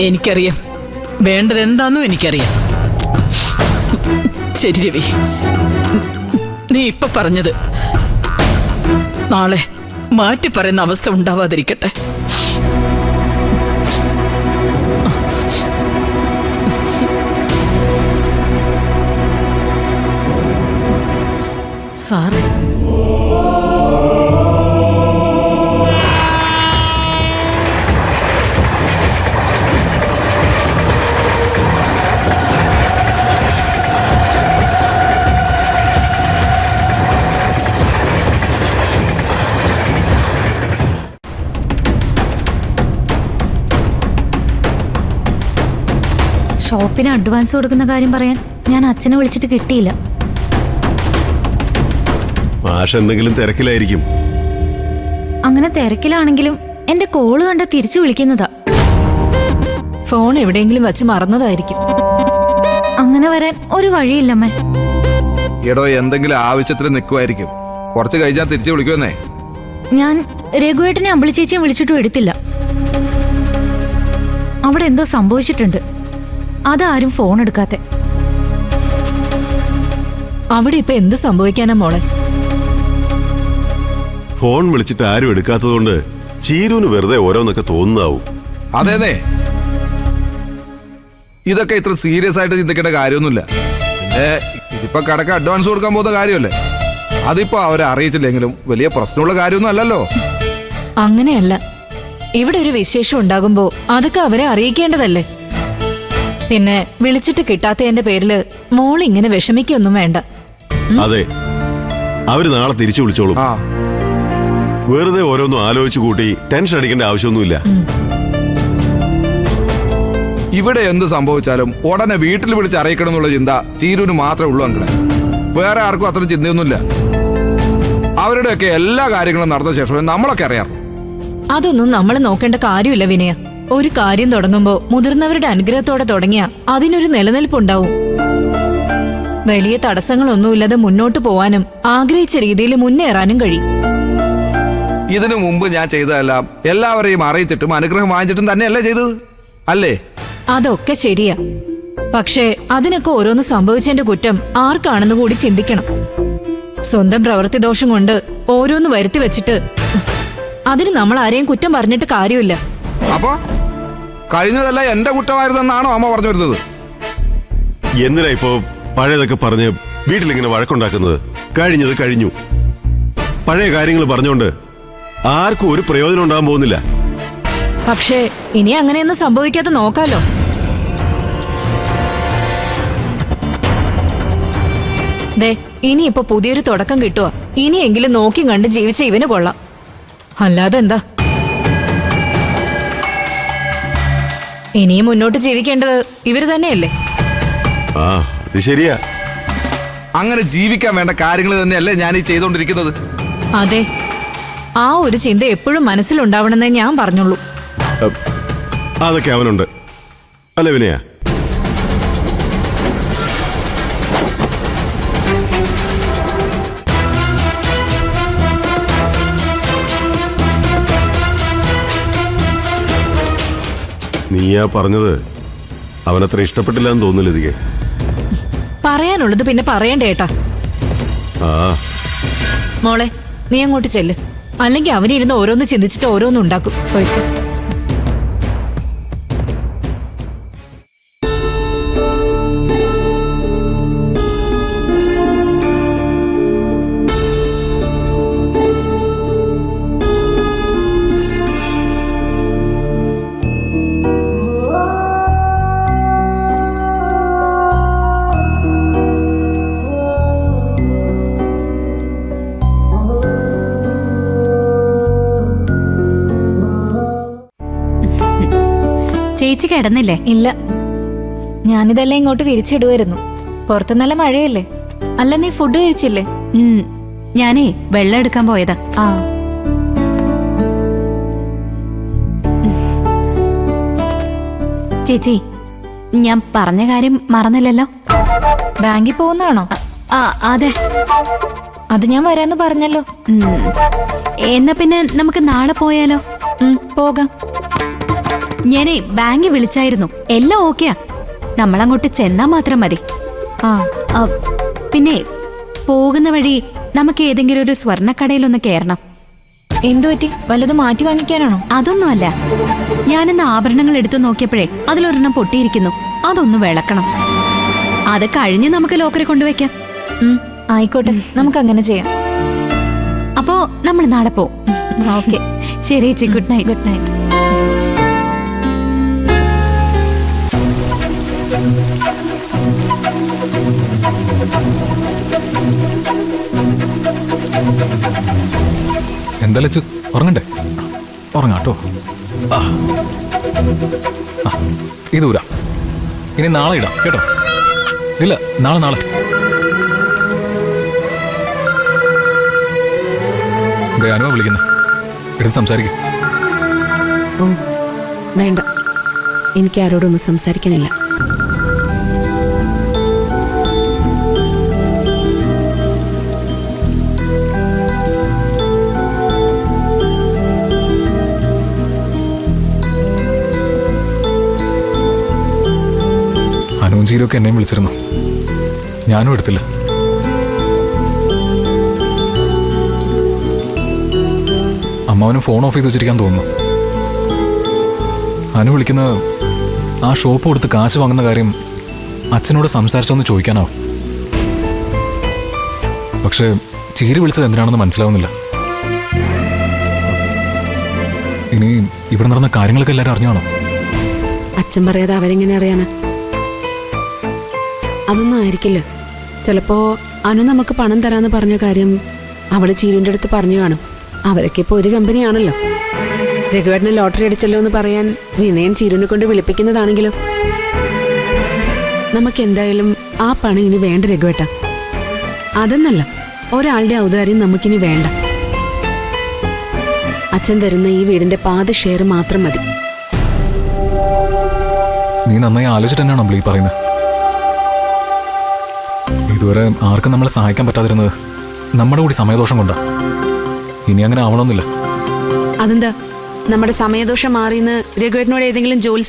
എനിക്കറിയാം, വേണ്ടത് എന്താണെന്നും എനിക്കറിയാം. ശരി രവി, നീ ഇപ്പൊ പറഞ്ഞത് നാളെ മാറ്റി പറയുന്ന അവസ്ഥ ഉണ്ടാവാതിരിക്കട്ടെ. സാറേ, ഷോപ്പിന് അഡ്വാൻസ് കൊടുക്കുന്ന കാര്യം പറയാൻ ഞാൻ അച്ഛനെ വിളിച്ചിട്ട് കിട്ടിയില്ല. മാഷ് എന്തെങ്കിലും തിരക്കിലായിരിക്കും. അങ്ങനെ തിരക്കിലാണെങ്കിലും എന്റെ കോള് കണ്ട തിരിച്ചു വിളിക്കുന്നതാ. ഫോൺ എവിടെയെങ്കിലും വെച്ച് മറന്നതായിരിക്കും. അങ്ങനെ വരാൻ ഒരു വഴിയില്ലമ്മേ. എടോ, എന്തെങ്കിലും ആവശ്യത്തിന് നിൽക്കുമായിരിക്കും. കുറച്ച് കഴിഞ്ഞാൽ തിരിച്ചു വിളിക്കുമെന്നേ. ഞാൻ രഘുവേട്ടനെ അമ്പിളിച്ചേച്ചിയും വിളിച്ചിട്ടും എടുത്തില്ല. അവിടെ എന്തോ സംഭവിച്ചിട്ടുണ്ട്. അതാരും ഫോൺ എടുക്കാത്തെ. അവിടെ ഇപ്പൊ എന്ത് സംഭവിക്കാനാ മോളെ? ഫോൺ വിളിച്ചിട്ട് ആരും എടുക്കാത്തതുകൊണ്ട് ചീരുവിന് വെറുതെ ഓരോന്നൊക്കെ തോന്നുന്നാവും. അതെ, ഇതൊക്കെ ഇത്ര സീരിയസ് ആയിട്ട് ചിന്തിക്കേണ്ട കാര്യമൊന്നുമില്ല. പിന്നെ ഇതിപ്പോ കടക്ക് അഡ്വാൻസ് കൊടുക്കാൻ പോകുന്ന കാര്യമല്ലേ. അതിപ്പോ അവരെ അറിയിച്ചില്ലെങ്കിലും വലിയ പ്രശ്നമുള്ള കാര്യമൊന്നും അല്ലല്ലോ. അങ്ങനെയല്ല, ഇവിടെ ഒരു വിശേഷം ഉണ്ടാകുമ്പോ അതൊക്കെ അവരെ അറിയിക്കേണ്ടതല്ലേ. പിന്നെ വിളിച്ചിട്ട് കിട്ടാത്തതിന്റെ പേരില് മോൾ ഇങ്ങനെ വിഷമിക്കൊന്നും വേണ്ട. അതെ, അവര് നാളെ തിരിച്ചു വിളിച്ചോളും. വെറുതെ ഓരോന്നും ആലോചിച്ചു കൂട്ടി ടെൻഷൻ അടിക്കേണ്ട ആവശ്യമൊന്നുമില്ല. ഇവിടെ എന്ത് സംഭവിച്ചാലും ഉടനെ വീട്ടിൽ വിളിച്ച് അറിയിക്കണം എന്നുള്ള ചിന്ത ചീരുവിന് മാത്രമേ ഉള്ളൂ. അങ്ങനെ വേറെ ആർക്കും അത്ര ചിന്തയൊന്നുമില്ല. അവരുടെയൊക്കെ എല്ലാ കാര്യങ്ങളും നടന്ന ശേഷമേ നമ്മളൊക്കെ അറിയാം. അതൊന്നും നമ്മൾ നോക്കേണ്ട കാര്യമില്ല വിനയ. ഒരു കാര്യം തുടങ്ങുമ്പോ മുതിർന്നവരുടെ അനുഗ്രഹത്തോടെ തുടങ്ങിയ അതിനൊരു നിലനിൽപ്പുണ്ടാവും. വലിയ തടസ്സങ്ങളൊന്നുമില്ലാതെ മുന്നോട്ട് പോവാനും ആഗ്രഹിച്ച രീതിയിൽ മുന്നേറാനും കഴിയും. ഇതിനു മുമ്പ് ഞാൻ ചെയ്തതെല്ലാം എല്ലാവരെയും അറിയിച്ചിട്ടും അനുഗ്രഹം വാങ്ങിച്ചിട്ടും തന്നെയല്ലേ ചെയ്തത്, അല്ലേ? അതൊക്കെ ശരിയാ. പക്ഷേ അതിനൊക്കെ ഓരോന്ന് സംഭവിച്ചതിന്റെ കുറ്റം ആർക്കാണെന്ന് കൂടി ചിന്തിക്കണം. സ്വന്തം പ്രവൃത്തി ദോഷം കൊണ്ട് ഓരോന്ന് വരുത്തി വെച്ചിട്ട് അതിന് നമ്മൾ ആരെയും കുറ്റം പറഞ്ഞിട്ട് കാര്യമില്ല. അപ്പോ കഴിഞ്ഞതല്ല എന്റെ കുറ്റമായിരുന്നെന്നാണോ അമ്മ പറഞ്ഞു വരുന്നത്? എന്തിനാ ഇപ്പോ പഴയതൊക്കെ പറഞ്ഞ് വീട്ടിലിങ്ങനെ വഴക്കുണ്ടാക്കുന്നത്? കഴിഞ്ഞത് കഴിഞ്ഞു. പഴയ കാര്യങ്ങൾ പറഞ്ഞുകൊണ്ട് ആർക്കും ഒരു പ്രയോജനം ഉണ്ടാകാൻ പോകുന്നില്ല. പക്ഷേ ഇനി അങ്ങനെയൊന്നും സംഭവിക്കാതെ നോക്കാലോ. ദേ, ഇനിയിപ്പോ പുതിയൊരു തുടക്കം കിട്ടുക. ഇനിയെങ്കിലും നോക്കി കണ്ട് ജീവിച്ച ഇവന് കൊള്ളാം. അല്ലാതെ എന്താ? ഇനിയും മുന്നോട്ട് ജീവിക്കേണ്ടത് ഇവര് തന്നെയല്ലേ? ആ, അത് ശരിയാ. അങ്ങനെ ജീവിക്കാൻ വേണ്ട കാര്യങ്ങൾ തന്നെയല്ലേ ഞാൻ ഈ ചെയ്തോണ്ടിരിക്കുന്നത്. അതെ, ആ ഒരു ചിന്ത എപ്പോഴും മനസ്സിലുണ്ടാവണമെന്നേ ഞാൻ പറഞ്ഞുള്ളൂ. അതൊക്കെ അവനുണ്ട്, അല്ലേ വിനയ? നീയാ പറഞ്ഞത് അവനത്ര ഇഷ്ടപ്പെട്ടില്ല എന്ന് തോന്നില്ല ഇതിಗೆ. പറയാനുള്ളത് പിന്നെ പറയണ്ടേ ഏട്ടാ. ആ മോളെ, നീ അങ്ങോട്ട് ചെല്ല്. അല്ലെങ്കിൽ അവനിരുന്ന് ഓരോന്ന് ചിന്തിച്ചിട്ട് ഓരോന്നും ഉണ്ടാക്കും. പോയിക്കോ. ചേച്ചി കിടന്നില്ലേ? ഇല്ല, ഞാനിതെല്ലാം ഇങ്ങോട്ട് വിരിച്ചിടുമായിരുന്നു. പുറത്ത് നല്ല മഴയല്ലേ. അല്ല, നീ ഫുഡ് കഴിച്ചില്ലേ? ഞാനേ വെള്ളം എടുക്കാൻ പോയതാ. ആ, ചേച്ചി, ഞാൻ പറഞ്ഞ കാര്യം മറന്നില്ലല്ലോ. ബാങ്കിൽ പോകുന്നതാണോ? അതെ. അത് ഞാൻ വരാന്ന് പറഞ്ഞല്ലോ. എന്നാ പിന്നെ നമുക്ക് നാളെ പോയാലോ? പോകാം. ഞാനേ ബാങ്കിൽ വിളിച്ചായിരുന്നു, എല്ലാം ഓക്കെയാ. നമ്മളങ്ങോട്ട് ചെന്നാ മാത്രം മതി. ആ ആ, പിന്നെ പോകുന്ന വഴി നമുക്ക് ഏതെങ്കിലും ഒരു സ്വർണ്ണക്കടയിലൊന്ന് കയറണം. എന്തു പറ്റി? വല്ലത് മാറ്റി വാങ്ങിക്കാനാണോ? അതൊന്നുമല്ല, ഞാനിന്ന് ആഭരണങ്ങൾ എടുത്തു നോക്കിയപ്പോഴേ അതിലൊരെണ്ണം പൊട്ടിയിരിക്കുന്നു. അതൊന്ന് വിളക്കണം. അത് കഴിഞ്ഞ് നമുക്ക് ലോക്കറി കൊണ്ടുവയ്ക്കാം. ആയിക്കോട്ടെ, നമുക്ക് അങ്ങനെ ചെയ്യാം. അപ്പോ നമ്മൾ നാളെ പോവും. ഓക്കെ, ശരി ചേച്ചി, ഗുഡ് നൈറ്റ്. Good night. എന്താ ലച്ചു, ഉറങ്ങണ്ടേ? ഉറങ്ങാട്ടോ. ഇത് ഊരാ, ഇനി നാളെ ഇടാം കേട്ടോ. ഇല്ല, നാളെ അനുവ വിളിക്കുന്ന എടുത്ത് സംസാരിക്കും. ഓ വേണ്ട, എനിക്ക് ആരോടൊന്നും സംസാരിക്കാനില്ല. അനുവും ചീരൊക്കെ എന്നെയും വിളിച്ചിരുന്നു, ഞാനും എടുത്തില്ല. അമ്മാവനും ഫോൺ ഓഫ് ചെയ്ത് വെച്ചിരിക്കാൻ തോന്നുന്നു. അനു വിളിക്കുന്ന ആ ഷോപ്പ് കൊടുത്ത് കാശ് വാങ്ങുന്ന കാര്യം അച്ഛനോട് സംസാരിച്ചോന്ന് ചോദിക്കാനാവും. പക്ഷെ ചീര വിളിച്ചത് എന്തിനാണെന്ന് മനസ്സിലാവുന്നില്ല. ഇനി ഇവിടെ നടന്ന കാര്യങ്ങളൊക്കെ എല്ലാവരും അറിഞ്ഞാണോ? അച്ഛൻ പറയാതെ അവരെങ്ങനെ അറിയാനാ? അതൊന്നും ആയിരിക്കില്ല. ചിലപ്പോ അനു നമുക്ക് പണം തരാന്ന് പറഞ്ഞ കാര്യം അവള് ചീരുവിന്റെ അടുത്ത് പറഞ്ഞു കാണും. അവരൊക്കെ ഇപ്പൊ ഒരു കമ്പനിയാണല്ലോ. രഘുവേട്ടന് ലോട്ടറി അടിച്ചല്ലോ എന്ന് പറയാൻ വിനയൻ ചീരുവിനെ കൊണ്ട് വിളിപ്പിക്കുന്നതാണെങ്കിലോ? നമുക്ക് എന്തായാലും ആ പണം ഇനി വേണ്ട രഘുവേട്ട. അതെന്നല്ല, ഒരാളുടെ ഔദാര്യം നമുക്കിനി വേണ്ട. അച്ഛൻ തരുന്ന ഈ വീടിന്റെ പാതി ഷെയർ മാത്രം മതി. നീ നന്നായി ആലോചിച്ചിട്ട് തന്നെയാണോ അമ്പിളി പറയുന്നത്? ഇതുവരെ ആർക്കും നമ്മളെ സഹായിക്കാൻ പറ്റാതിരുന്നത് നമ്മുടെ കൂടി സമയദോഷം കൊണ്ടാ. ഇനി അങ്ങനെ ആവണമെന്നില്ല. അതെന്താ, നമ്മുടെ സമയദോഷം മാറിയെന്ന് രഘുവേട്ടനോട് ഏതെങ്കിലും ജോലി